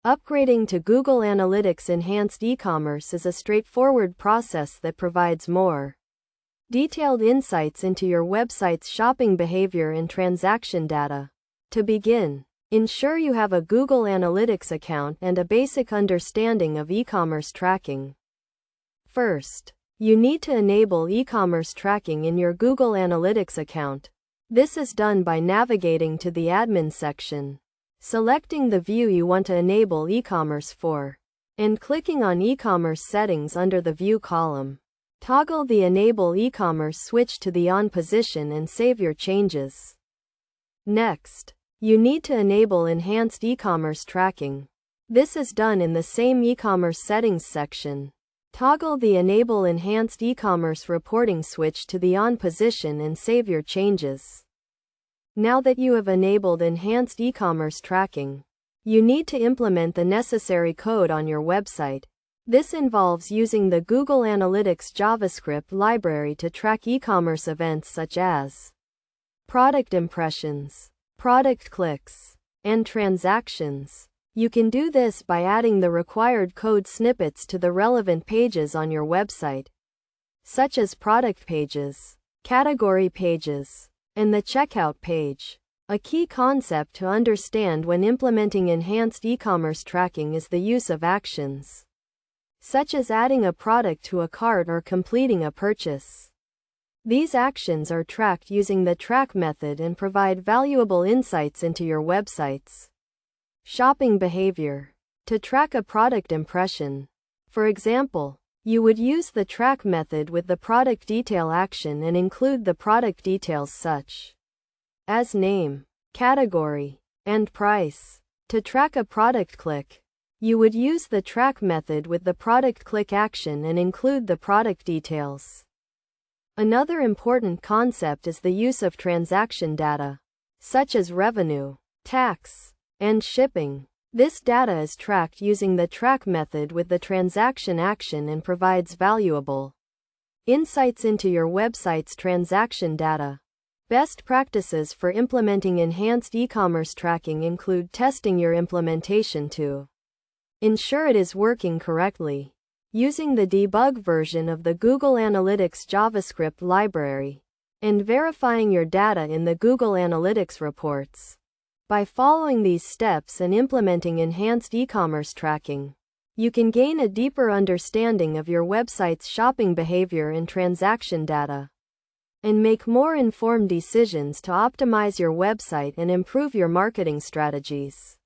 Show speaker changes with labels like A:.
A: Upgrading to Google Analytics Enhanced E-commerce is a straightforward process that provides more detailed insights into your website's shopping behavior and transaction data. To begin, ensure you have a Google Analytics account and a basic understanding of e-commerce tracking. First, you need to enable e-commerce tracking in your Google Analytics account. This is done by navigating to the Admin section, selecting the view you want to enable e-commerce for, and clicking on E-commerce Settings under the View column. Toggle the Enable e-commerce switch to the On position and save your changes. Next, you need to enable Enhanced e-commerce tracking. This is done in the same E-commerce Settings section. Toggle the Enable Enhanced e-commerce reporting switch to the On position and save your changes. Now that you have enabled Enhanced e-commerce tracking, you need to implement the necessary code on your website. This involves using the Google Analytics JavaScript library to track e-commerce events such as product impressions, product clicks, and transactions. You can do this by adding the required code snippets to the relevant pages on your website, such as product pages, category pages, and the checkout page. A key concept to understand when implementing enhanced e-commerce tracking is the use of actions, such as adding a product to a cart or completing a purchase. These actions are tracked using the track method and provide valuable insights into your website's shopping behavior. To track a product impression, for example, you would use the track method with the product detail action and include the product details such as name, category, and price. To track a product click, you would use the track method with the product click action and include the product details. Another important concept is the use of transaction data, such as revenue, tax, and shipping. This data is tracked using the track method with the transaction action and provides valuable insights into your website's transaction data. Best practices for implementing enhanced e-commerce tracking include testing your implementation to ensure it is working correctly, using the debug version of the Google Analytics JavaScript library, and verifying your data in the Google Analytics reports. By following these steps and implementing enhanced e-commerce tracking, you can gain a deeper understanding of your website's shopping behavior and transaction data, and make more informed decisions to optimize your website and improve your marketing strategies.